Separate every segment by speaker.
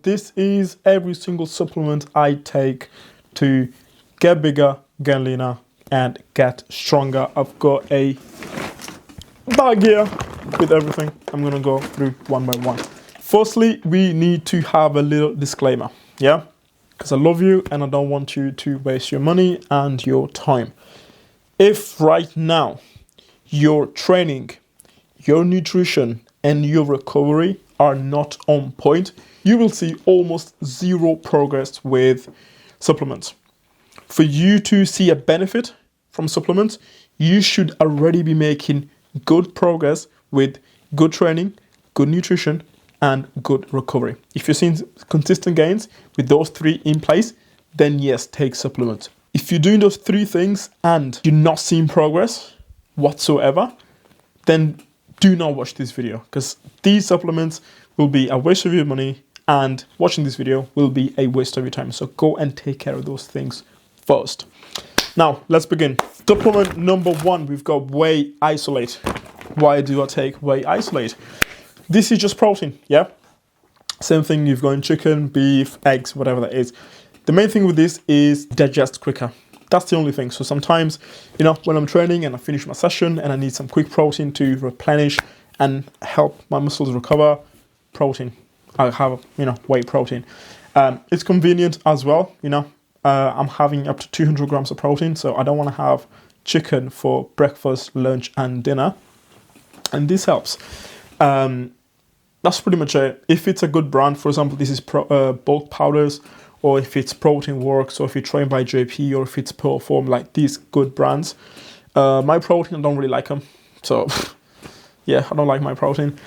Speaker 1: this is every single supplement I take to get bigger, get leaner, and get stronger. I've got a bag here with everything. I'm gonna go through one by one. Firstly, we need to have a little disclaimer, yeah? Because I love you and I don't want you to waste your money and your time. If right now your training, your nutrition, and your recovery are not on point, you will see almost zero progress with supplements. For you to see a benefit from supplements, you should already be making good progress with good training, good nutrition, and good recovery. If you're seeing consistent gains with those three in place, then yes, take supplements. If you're doing those three things and you're not seeing progress whatsoever, then do not watch this video, because these supplements will be a waste of your money and watching this video will be a waste of your time. So go and take care of those things first. Now, let's begin. Supplement number one, we've got Whey Isolate. Why do I take Whey Isolate? This is just protein, yeah? Same thing you've got in chicken, beef, eggs, whatever that is. The main thing with this is digest quicker. That's the only thing. So sometimes, you know, when I'm training and I finish my session and I need some quick protein to replenish and help my muscles recover, protein. I have, you know, whey protein. It's convenient as well, you know. I'm having up to 200 grams of protein, so I don't want to have chicken for breakfast, lunch, and dinner. And this helps. That's pretty much it. If it's a good brand, for example, this is bulk powders, or if it's Protein Works, or if you're trained by JP, or if it's Perform, like these good brands. My protein, I don't really like them. So, yeah, I don't like my protein.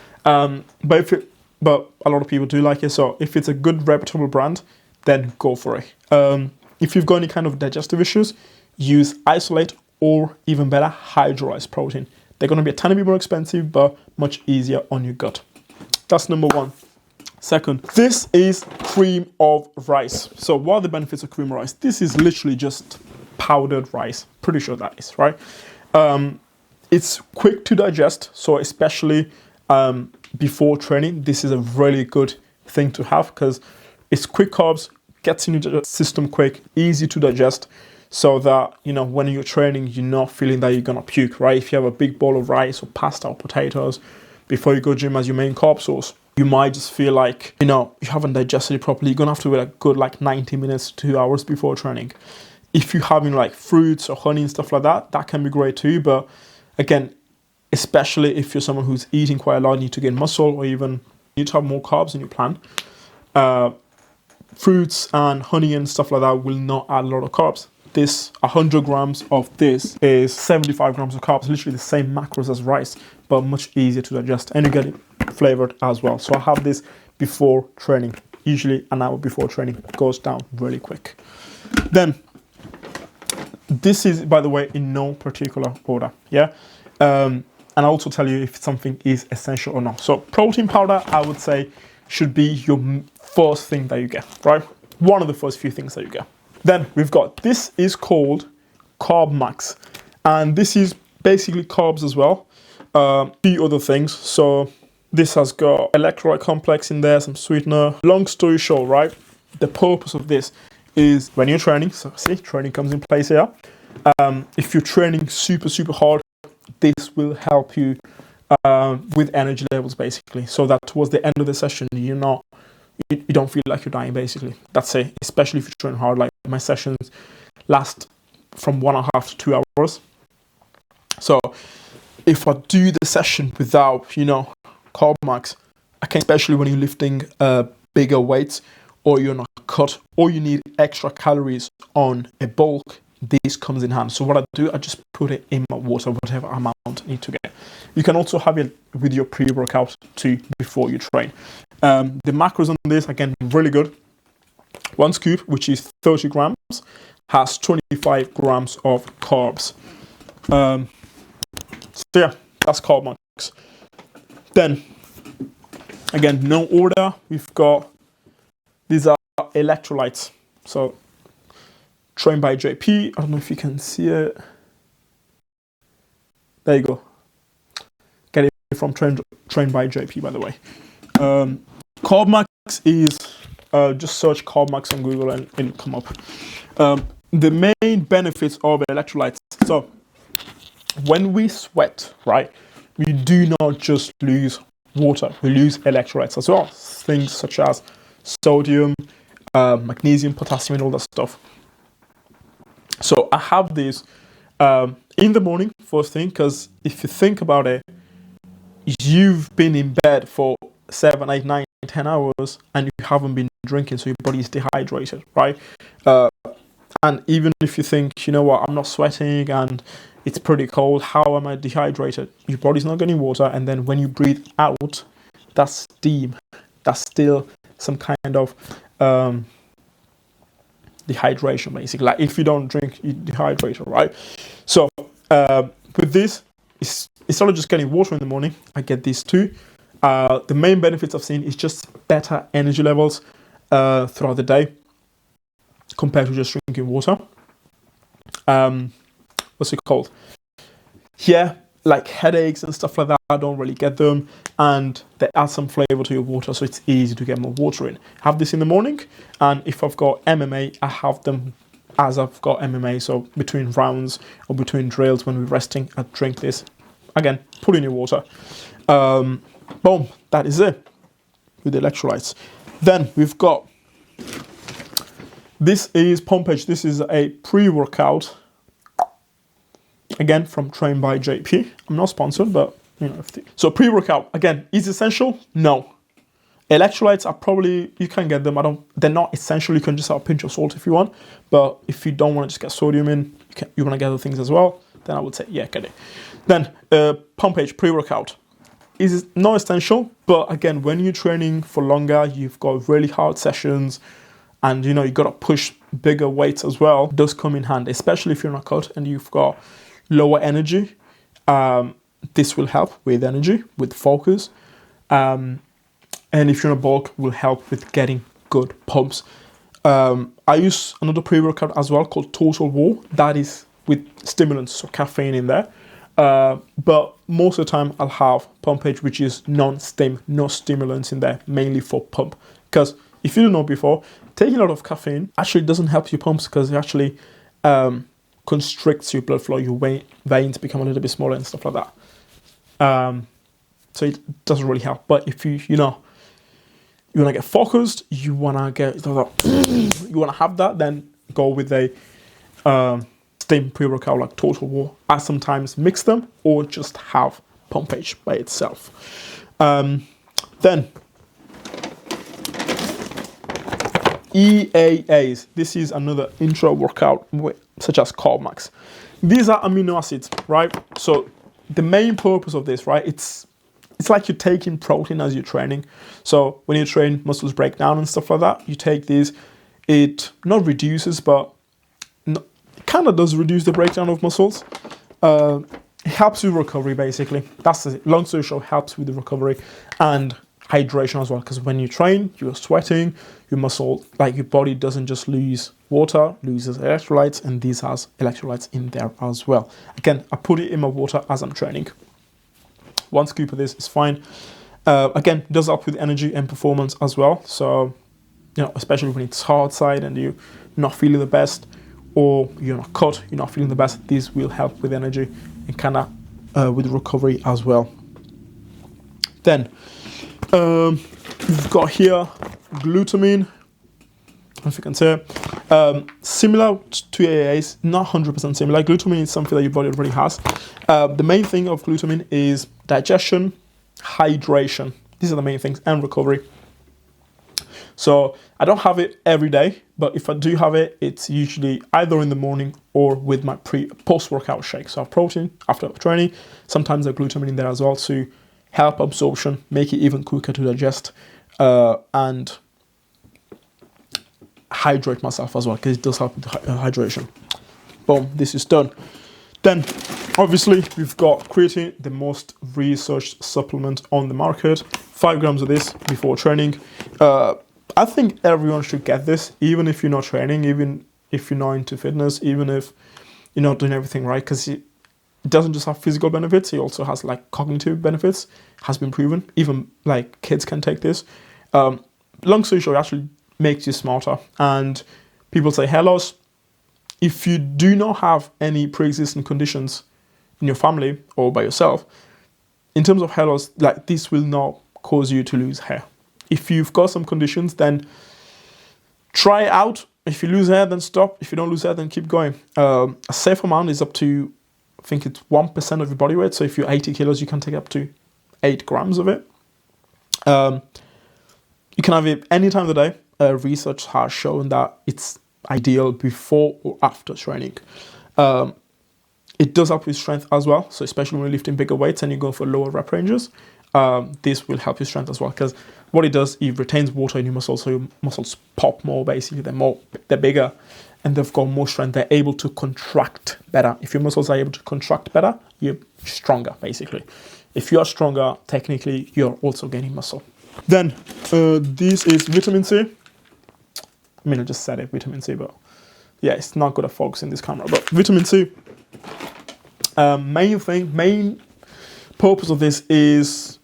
Speaker 1: But a lot of people do like it. So if it's a good reputable brand, then go for it. If you've got any kind of digestive issues, use Isolate, or even better, hydrolyzed protein. They're going to be a tiny bit more expensive, but much easier on your gut. That's number one. Second, this is cream of rice. So what are the benefits of cream of rice? This is literally just powdered rice. Pretty sure that is, right? It's quick to digest. So especially before training, this is a really good thing to have, because it's quick carbs, gets into the system quick, easy to digest, so that, you know, when you're training, you're not feeling that you're gonna puke, right? If you have a big bowl of rice or pasta or potatoes before you go gym as your main carb source, you might just feel like, you know, you haven't digested it properly. You're gonna have to wait a good like 90 minutes to 2 hours before training. If you're having like fruits or honey and stuff like that, that can be great too. But again, especially if you're someone who's eating quite a lot, need to gain muscle, or even need to have more carbs in your plan, fruits and honey and stuff like that will not add a lot of carbs. This 100 grams of this is 75 grams of carbs, literally the same macros as rice, but much easier to digest, and you get it flavored as well. So I have this before training, usually an hour before training. It goes down really quick. Then this is, by the way, in no particular order, yeah? And I'll also tell you if something is essential or not. So protein powder, I would say, should be your first thing that you get, right? One of the first few things that you get. Then we've got, this is called Carb Max. And this is basically carbs as well. Few other things. So this has got electrolyte complex in there, some sweetener. Long story short, right? The purpose of this is when you're training, so see, training comes in place here. If you're training super, super hard, this will help you with energy levels, basically, so that towards the end of the session, you don't feel like you're dying, basically. That's it, especially if you train hard. Like my sessions last from 1.5 to 2 hours. So if I do the session without, you know, Carb Max, I can, especially when you're lifting bigger weights, or you're not cut, or you need extra calories on a bulk, this comes in hand. So what I do, I just put it in my water, whatever amount I need to get. You can also have it with your pre-workout too before you train. The macros on this, again, really good. One scoop, which is 30 grams, has 25 grams of carbs. So yeah, that's Carb Max. Then, again, no order. We've got, these are electrolytes. So, trained by JP. I don't know if you can see it. There you go. Get it from trained by JP, by the way. Carb Max is Just search CarMax on Google and it'll come up. The main benefits of electrolytes. So when we sweat, right, we do not just lose water, we lose electrolytes as well. Things such as sodium, magnesium, potassium, and all that stuff. So I have this in the morning, first thing, because if you think about it, you've been in bed for 7, 8, 9, 10 hours and you haven't been drinking, so your body is dehydrated, right? And even if you think, you know what, I'm not sweating and it's pretty cold, how am I dehydrated? Your body's not getting water, and then when you breathe out, that's steam. That's still some kind of dehydration, basically. Like if you don't drink, you dehydrate, right? So with this, it's not just getting water in the morning. I get these too. The main benefits I've seen is just better energy levels throughout the day compared to just drinking water. What's it called? Yeah, like headaches and stuff like that, I don't really get them, and they add some flavor to your water, so it's easy to get more water in. Have this in the morning, and if I've got MMA, I have them as I've got MMA, so between rounds or between drills when we're resting, I drink this. Again, put in your water. Boom, that is it with the electrolytes. Then we've got, this is Pumpage. This is a pre-workout, again from Train by JP. I'm not sponsored, but you know. So pre-workout, again, is essential? No. Electrolytes are probably, you can get them. They're not essential. You can just have a pinch of salt if you want. But if you don't want to just get sodium in, you want to get other things as well, then I would say, yeah, get it. Then Pumpage pre-workout is not essential, but again, when you're training for longer, you've got really hard sessions, and you know you got to push bigger weights as well. It does come in handy, especially if you're in a cut and you've got lower energy. This will help with energy, with focus, and if you're in a bulk, will help with getting good pumps. I use another pre-workout as well called Total War. That is with stimulants, so caffeine in there. But most of the time I'll have Pumpage, which is non-stim, no stimulants in there, mainly for pump. Because if you don't know before, taking a lot of caffeine actually doesn't help your pumps, because it actually constricts your blood flow, your veins become a little bit smaller and stuff like that. So it doesn't really help. But if you want to get focused, you want to have that, then go with a stim pre-workout like Total War. I sometimes mix them or just have Pumpage by itself. Then EAAs. This is another intra workout such as CarMax. These are amino acids, right? So the main purpose of this, right? It's like you're taking protein as you're training. So when you train, muscles break down and stuff like that. You take these, it not reduces, but kind of does reduce the breakdown of muscles. It helps with recovery, basically. That's it. Long story short, helps with the recovery and hydration as well. Because when you train, you're sweating, your muscle, like your body doesn't just lose water, loses electrolytes, and these has electrolytes in there as well. Again, I put it in my water as I'm training. 1 scoop of this is fine. Again, it does help with energy and performance as well. So, you know, especially when it's hard side and you're not feeling the best, or you're not cut, you're not feeling the best, these will help with energy and kind of with recovery as well. Then we've got here glutamine, if you can say, similar to AAs, not 100% similar. Glutamine is something that your body already has. The main thing of glutamine is digestion, hydration. These are the main things, and recovery. So I don't have it every day, but if I do have it, it's usually either in the morning or with my post-workout shake. So I have protein after training, sometimes a glutamine in there as well to help absorption, make it even quicker to digest, and hydrate myself as well, because it does help with hydration. Boom, this is done. Then obviously we've got creatine, the most researched supplement on the market. 5 grams of this before training. I think everyone should get this, even if you're not training, even if you're not into fitness, even if you're not doing everything right, because it doesn't just have physical benefits, it also has like cognitive benefits, has been proven. Even like kids can take this. Long story short, it actually makes you smarter. And people say hair loss. If you do not have any pre-existing conditions in your family or by yourself, in terms of hair loss, like this will not cause you to lose hair. If you've got some conditions, then try it out. If you lose hair, then stop. If you don't lose hair, then keep going. A safe amount is up to, I think it's 1% of your body weight. So if you're 80 kilos, you can take up to 8 grams of it. You can have it any time of the day. Research has shown that it's ideal before or after training. It does help with strength as well. So especially when you're lifting bigger weights and you go for lower rep ranges, this will help your strength as well, because what it does, it retains water in your muscles, so your muscles pop more. Basically, they're bigger, and they've got more strength. They're able to contract better. If your muscles are able to contract better, you're stronger. Basically, if you are stronger, technically, you're also gaining muscle. Then this is vitamin C. I mean, I just said it, vitamin C, but yeah, it's not good at focusing this camera. But vitamin C, main purpose of this is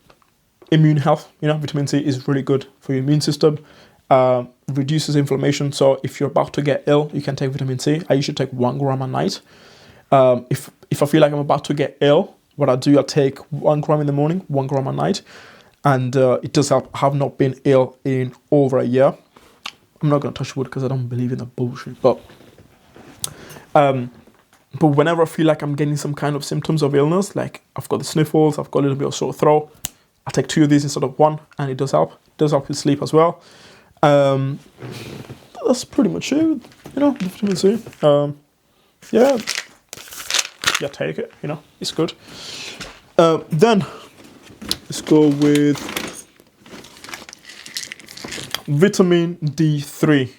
Speaker 1: immune health. You know, vitamin C is really good for your immune system. Reduces inflammation. So if you're about to get ill, you can take vitamin C. I usually take 1 gram a night. If I feel like I'm about to get ill, what I do, I take 1 gram in the morning, 1 gram a night, and it does help. I have not been ill in over a year. I'm not going to touch wood because I don't believe in that bullshit. But whenever I feel like I'm getting some kind of symptoms of illness, like I've got the sniffles, I've got a little bit of sore throat, I take 2 of these instead of 1, and it does help. It does help with sleep as well. That's pretty much it. You know, vitamin C. Yeah, take it. You know, it's good. Then let's go with vitamin D3.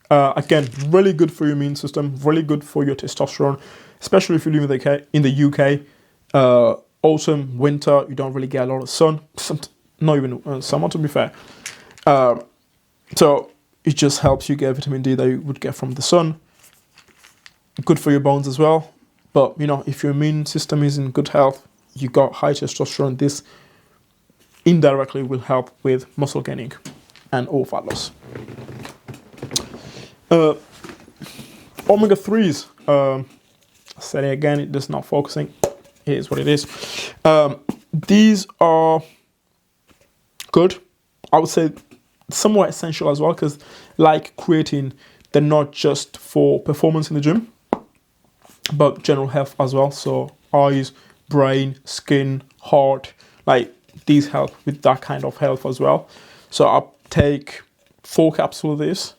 Speaker 1: Again, really good for your immune system, really good for your testosterone, especially if you live in the UK. Autumn, winter, you don't really get a lot of sun. Not even summer, to be fair. So it just helps you get vitamin D that you would get from the sun. Good for your bones as well. But, you know, if your immune system is in good health, you got high testosterone, this indirectly will help with muscle gaining and or fat loss. Omega-3s. I said it again, it is not focusing. It is what it is. These are good. I would say somewhat essential as well, because like creatine, they're not just for performance in the gym, but general health as well. So eyes, brain, skin, heart, like these help with that kind of health as well. So I take 4 capsules of this,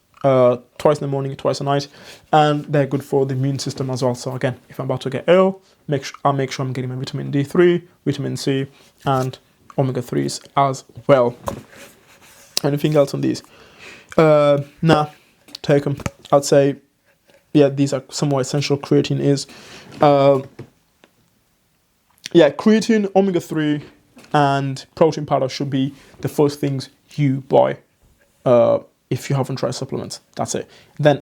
Speaker 1: twice in the morning, twice a night, and they're good for the immune system as well. So again, if I'm about to get ill, I'll make sure I'm getting my vitamin D3, vitamin C, and omega-3s as well. Anything else on these? Nah, take them. I'd say, yeah, these are somewhat essential. Creatine is. Creatine, omega-3, and protein powder should be the first things you buy if you haven't tried supplements. That's it. Then